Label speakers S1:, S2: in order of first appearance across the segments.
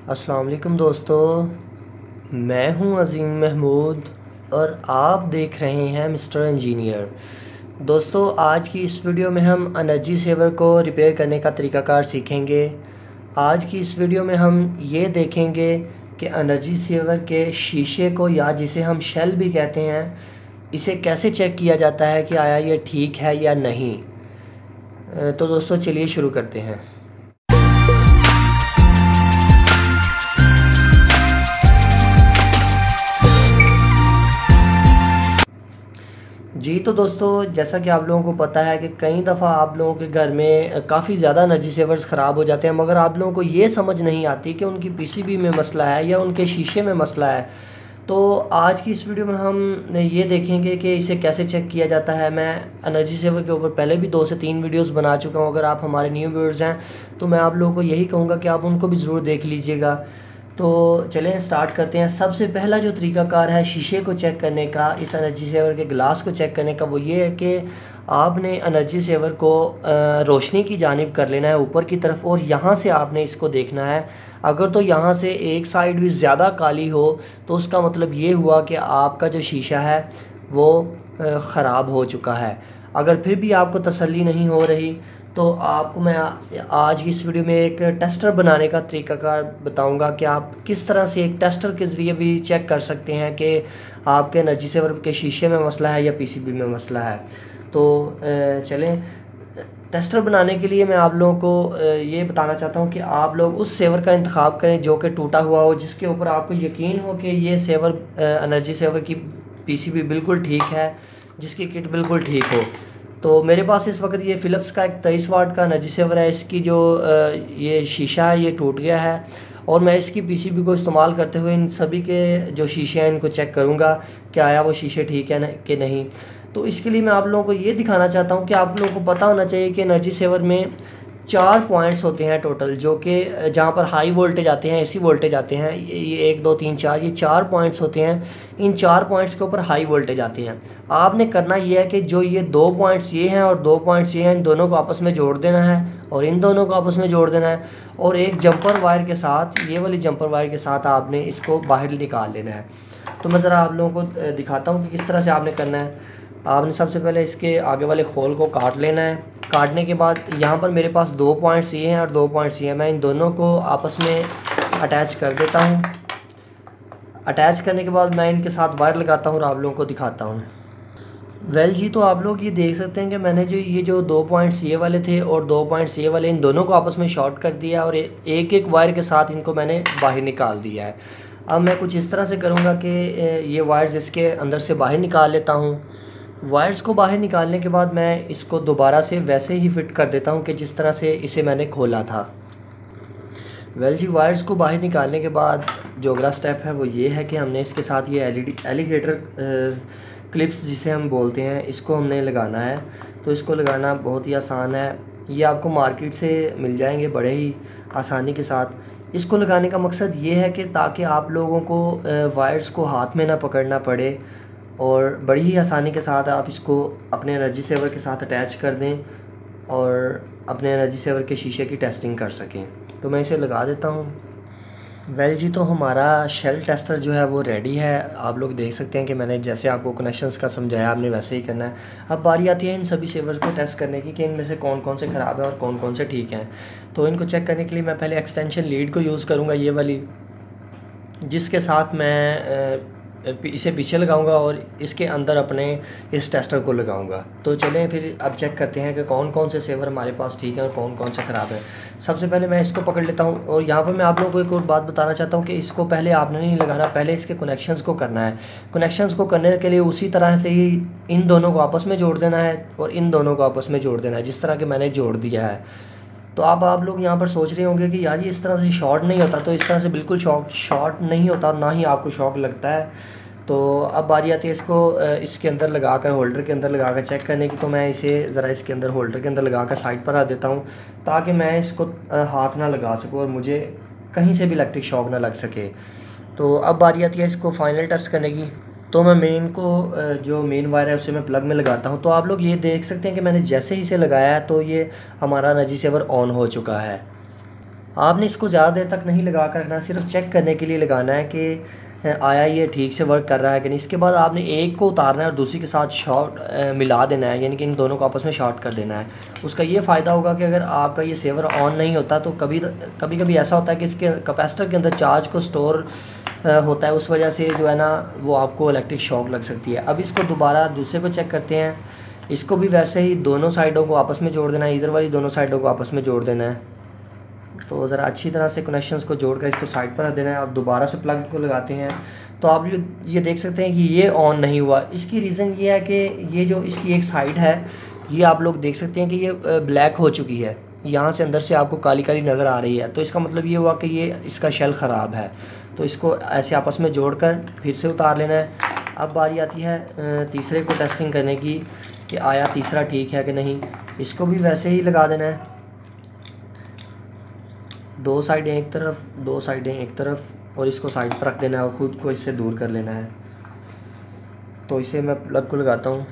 S1: अस्सलाम वालेकुम दोस्तों, मैं हूं अज़ीम महमूद और आप देख रहे हैं मिस्टर इंजीनियर। दोस्तों, आज की इस वीडियो में हम एनर्जी सेवर को रिपेयर करने का तरीक़ाकार सीखेंगे। आज की इस वीडियो में हम ये देखेंगे कि एनर्जी सेवर के शीशे को, या जिसे हम शेल भी कहते हैं, इसे कैसे चेक किया जाता है कि आया ये ठीक है या नहीं। तो दोस्तों चलिए शुरू करते हैं। जी तो दोस्तों, जैसा कि आप लोगों को पता है कि कई दफ़ा आप लोगों के घर में काफ़ी ज़्यादा एनर्जी सेवर्स ख़राब हो जाते हैं, मगर आप लोगों को ये समझ नहीं आती कि उनकी पीसीबी में मसला है या उनके शीशे में मसला है। तो आज की इस वीडियो में हम ये देखेंगे कि इसे कैसे चेक किया जाता है। मैं एनर्जी सेवर के ऊपर पहले भी 2 से 3 वीडियोस बना चुका हूँ। अगर आप हमारे न्यू व्यूअर्स हैं तो मैं आप लोगों को यही कहूँगा कि आप उनको भी ज़रूर देख लीजिएगा। तो चलें स्टार्ट करते हैं। सबसे पहला जो तरीक़ाकार है शीशे को चेक करने का, इस एनर्जी सेवर के ग्लास को चेक करने का, वो ये है कि आपने एनर्जी सेवर को रोशनी की जानिब कर लेना है, ऊपर की तरफ, और यहाँ से आपने इसको देखना है। अगर तो यहाँ से एक साइड भी ज़्यादा काली हो तो उसका मतलब ये हुआ कि आपका जो शीशा है वो ख़राब हो चुका है। अगर फिर भी आपको तसल्ली नहीं हो रही तो आपको मैं आज की इस वीडियो में एक टेस्टर बनाने का तरीक़ाकार बताऊंगा कि आप किस तरह से एक टेस्टर के ज़रिए भी चेक कर सकते हैं कि आपके एनर्जी सेवर के शीशे में मसला है या पीसीबी में मसला है। तो चलें, टेस्टर बनाने के लिए मैं आप लोगों को ये बताना चाहता हूँ कि आप लोग उस सेवर का इंतखाब करें जो कि टूटा हुआ हो, जिसके ऊपर आपको यकीन हो कि ये सेवर एनर्जी सेवर की पीसीबी बिल्कुल ठीक है, जिसकी किट बिल्कुल ठीक हो। तो मेरे पास इस वक्त ये फ़िलिप्स का एक 23 वाट का एनर्जी सेवर है। इसकी जो ये शीशा है ये टूट गया है और मैं इसकी पीसीबी को इस्तेमाल करते हुए इन सभी के जो शीशे हैं इनको चेक करूँगा कि आया वो शीशे ठीक है कि नहीं। तो इसके लिए मैं आप लोगों को ये दिखाना चाहता हूँ कि आप लोगों को पता होना चाहिए कि एनर्जी सेवर में 4 पॉइंट्स होते हैं टोटल, जो कि जहाँ पर हाई वोल्टेज आते हैं, एसी वोल्टेज आते हैं। ये 1 2 3 4 ये 4 पॉइंट्स होते हैं। इन 4 पॉइंट्स के ऊपर हाई वोल्टेज आते हैं। आपने करना ये है कि जो ये 2 पॉइंट्स ये हैं और 2 पॉइंट्स ये हैं, इन दोनों को आपस में जोड़ देना है और इन दोनों को आपस में जोड़ देना है, और एक जंपर वायर के साथ, ये वाली जंपर वायर के साथ आपने इसको बाहर निकाल लेना है। तो मैं ज़रा आप लोगों को दिखाता हूँ कि किस तरह से आपने करना है। आपने सबसे पहले इसके आगे वाले खोल को काट लेना है। काटने के बाद यहाँ पर मेरे पास 2 पॉइंट्स ये हैं और 2 पॉइंट्स ये हैं। मैं इन दोनों को आपस में अटैच कर देता हूँ। अटैच करने के बाद मैं इनके साथ वायर लगाता हूँ और आप लोगों को दिखाता हूँ। वेल जी, तो आप लोग ये देख सकते हैं कि मैंने जो 2 पॉइंट्स ये वाले थे और 2 पॉइंट्स ये वाले, इन दोनों को आपस में शॉर्ट कर दिया और एक एक वायर के साथ इनको मैंने बाहर निकाल दिया है। अब मैं कुछ इस तरह से करूँगा कि ये वायर्स इसके अंदर से बाहर निकाल लेता हूँ। वायर्स को बाहर निकालने के बाद मैं इसको दोबारा से वैसे ही फिट कर देता हूँ कि जिस तरह से इसे मैंने खोला था। वेल जी, वायर्स को बाहर निकालने के बाद जो अगला स्टेप है वो ये है कि हमने इसके साथ ये एलिगेटर क्लिप्स जिसे हम बोलते हैं, इसको हमने लगाना है। तो इसको लगाना बहुत ही आसान है, ये आपको मार्केट से मिल जाएंगे बड़े ही आसानी के साथ। इसको लगाने का मकसद ये है कि ताकि आप लोगों को वायर्स को हाथ में ना पकड़ना पड़े और बड़ी ही आसानी के साथ आप इसको अपने एनर्जी सेवर के साथ अटैच कर दें और अपने एनर्जी सेवर के शीशे की टेस्टिंग कर सकें। तो मैं इसे लगा देता हूँ। वेल जी, तो हमारा शेल टेस्टर जो है वो रेडी है। आप लोग देख सकते हैं कि मैंने जैसे आपको कनेक्शंस का समझाया आपने वैसे ही करना है। अब बारी आती है इन सभी सेवर्स को टेस्ट करने की कि इनमें से कौन कौन से ख़राब है और कौन कौन से ठीक हैं। तो इनको चेक करने के लिए मैं पहले एक्सटेंशन लीड को यूज़ करूँगा, ये वाली, जिसके साथ मैं इसे पीछे लगाऊंगा और इसके अंदर अपने इस टेस्टर को लगाऊंगा। तो चलें फिर अब चेक करते हैं कि कौन कौन से सेवर हमारे पास ठीक हैं और कौन कौन से ख़राब है। सबसे पहले मैं इसको पकड़ लेता हूं और यहाँ पर मैं आप लोगों को एक और बात बताना चाहता हूं कि इसको पहले आपने नहीं लगाना, पहले इसके कनेक्शंस को करना है। कनेक्शंस को करने के लिए उसी तरह से ही इन दोनों को आपस में जोड़ देना है और इन दोनों को आपस में जोड़ देना है, जिस तरह के मैंने जोड़ दिया है। तो आप लोग यहाँ पर सोच रहे होंगे कि यार ये इस तरह से शॉर्ट नहीं होता। तो इस तरह से बिल्कुल शॉर्ट नहीं होता और ना ही आपको शॉक लगता है। तो अब बारी आती है इसको इसके अंदर लगाकर, होल्डर के अंदर लगाकर चेक करने की। तो मैं इसे ज़रा इसके अंदर होल्डर के अंदर लगाकर साइड पर रख देता हूँ ताकि मैं इसको हाथ ना लगा सकूँ और मुझे कहीं से भी इलेक्ट्रिक शॉक ना लग सके। तो अब बारी आती है इसको फाइनल टेस्ट करने की। तो मैं मेन को जो मेन वायर है उसे मैं प्लग में लगाता हूँ। तो आप लोग ये देख सकते हैं कि मैंने जैसे ही इसे लगाया है तो ये हमारा एनर्जी सेवर ऑन हो चुका है। आपने इसको ज़्यादा देर तक नहीं लगा कर रखना, सिर्फ चेक करने के लिए लगाना है कि आया ये ठीक से वर्क कर रहा है कि नहीं। इसके बाद आपने एक को उतारना है और दूसरी के साथ शॉर्ट मिला देना है, यानी कि इन दोनों को आपस में शॉर्ट कर देना है। उसका ये फ़ायदा होगा कि अगर आपका ये सेवर ऑन नहीं होता तो कभी ऐसा होता है कि इसके कैपेसिटर के अंदर चार्ज को स्टोर होता है, उस वजह से जो है ना वो आपको इलेक्ट्रिक शॉक लग सकती है। अब इसको दोबारा दूसरे को चेक करते हैं। इसको भी वैसे ही दोनों साइडों को आपस में जोड़ देना है, इधर वाली दोनों साइडों को आपस में जोड़ देना है। तो ज़रा अच्छी तरह से कनेक्शंस को जोड़कर इसको साइड पर रख देना है। अब दोबारा से प्लग को लगाते हैं तो आप ये देख सकते हैं कि ये ऑन नहीं हुआ। इसकी रीज़न ये है कि ये जो इसकी एक साइड है ये आप लोग देख सकते हैं कि ये ब्लैक हो चुकी है, यहाँ से अंदर से आपको काली काली नज़र आ रही है। तो इसका मतलब ये हुआ कि ये इसका शेल ख़राब है। तो इसको ऐसे आपस में जोड़कर फिर से उतार लेना है। अब बारी आती है तीसरे को टेस्टिंग करने की कि आया तीसरा ठीक है कि नहीं। इसको भी वैसे ही लगा देना है, दो साइडें एक तरफ, दो साइडें एक तरफ, और इसको साइड पर रख देना है और ख़ुद को इससे दूर कर लेना है। तो इसे मैं प्लग को लगाता हूँ।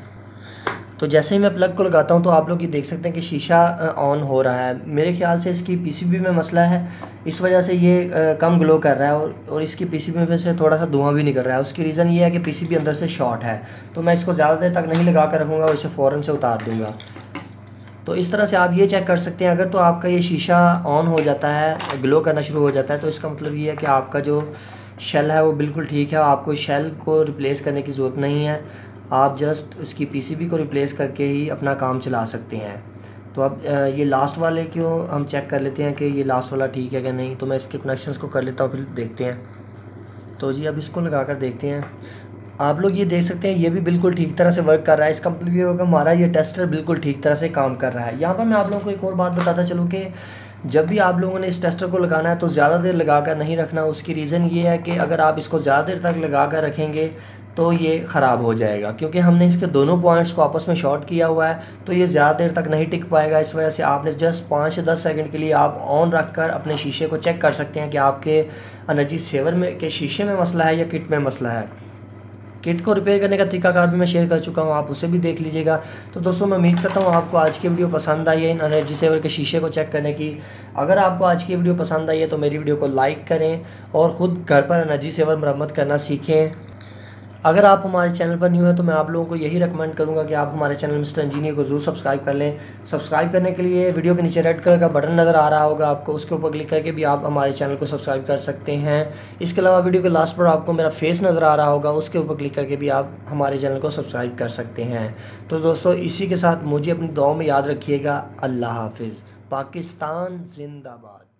S1: तो जैसे ही मैं प्लग को लगाता हूँ तो आप लोग ये देख सकते हैं कि शीशा ऑन हो रहा है। मेरे ख्याल से इसकी पीसीबी में मसला है, इस वजह से ये कम ग्लो कर रहा है और इसकी पीसीबी में से थोड़ा सा धुआं भी निकल रहा है। उसकी रीज़न ये है कि पीसीबी अंदर से शॉर्ट है। तो मैं इसको ज़्यादा देर तक नहीं लगा कर रखूँगा और इसे फ़ौरन से उतार दूँगा। तो इस तरह से आप ये चेक कर सकते हैं। अगर तो आपका ये शीशा ऑन हो जाता है, ग्लो करना शुरू हो जाता है, तो इसका मतलब ये है कि आपका जो शेल है वो बिल्कुल ठीक है। आपको शेल को रिप्लेस करने की ज़रूरत नहीं है, आप जस्ट उसकी पीसीबी को रिप्लेस करके ही अपना काम चला सकते हैं। तो अब ये लास्ट वाले को हम चेक कर लेते हैं कि ये लास्ट वाला ठीक है कि नहीं। तो मैं इसके कनेक्शंस को कर लेता हूँ, फिर देखते हैं। तो जी अब इसको लगा कर देखते हैं। आप लोग ये देख सकते हैं ये भी बिल्कुल ठीक तरह से वर्क कर रहा है। इसका मतलब ये होगा हमारा ये टेस्टर बिल्कुल ठीक तरह से काम कर रहा है। यहाँ पर मैं आप लोगों को एक और बात बताता चलूँ कि जब भी आप लोगों ने इस टेस्टर को लगाना है तो ज़्यादा देर लगा कर नहीं रखना। उसकी रीज़न ये है कि अगर आप इसको ज़्यादा देर तक लगा कर रखेंगे तो ये ख़राब हो जाएगा, क्योंकि हमने इसके दोनों पॉइंट्स को आपस में शॉर्ट किया हुआ है। तो ये ज़्यादा देर तक नहीं टिक पाएगा। इस वजह से आपने जस्ट 5 से 10 सेकंड के लिए आप ऑन रख कर अपने शीशे को चेक कर सकते हैं कि आपके एनर्जी सेवर में के शीशे में मसला है या किट में मसला है। किट को रिपेयर करने का तरीकाकार भी मैं शेयर कर चुका हूँ, आप उसे भी देख लीजिएगा। तो दोस्तों मैं उम्मीद करता हूँ आपको आज की वीडियो पसंद आई है इन एनर्जी सेवर के शीशे को चेक करने की। अगर आपको आज की वीडियो पसंद आई है तो मेरी वीडियो को लाइक करें और ख़ुद घर पर एनर्जी सेवर मरम्मत करना सीखें। अगर आप हमारे चैनल पर न्यू हैं तो मैं आप लोगों को यही रिकमेंड करूंगा कि आप हमारे चैनल मिस्टर इंजीनियर को ज़रूर सब्सक्राइब कर लें। सब्सक्राइब करने के लिए वीडियो के नीचे रेड कलर का बटन नज़र आ रहा होगा आपको, उसके ऊपर क्लिक करके भी आप हमारे चैनल को सब्सक्राइब कर सकते हैं। इसके अलावा वीडियो के लास्ट पर आपको मेरा फेस नज़र आ रहा होगा, उसके ऊपर क्लिक करके भी आप हमारे चैनल को सब्सक्राइब कर सकते हैं। तो दोस्तों इसी के साथ मुझे अपनी दुआओं में याद रखिएगा। अल्लाह हाफिज़। पाकिस्तान जिंदाबाद।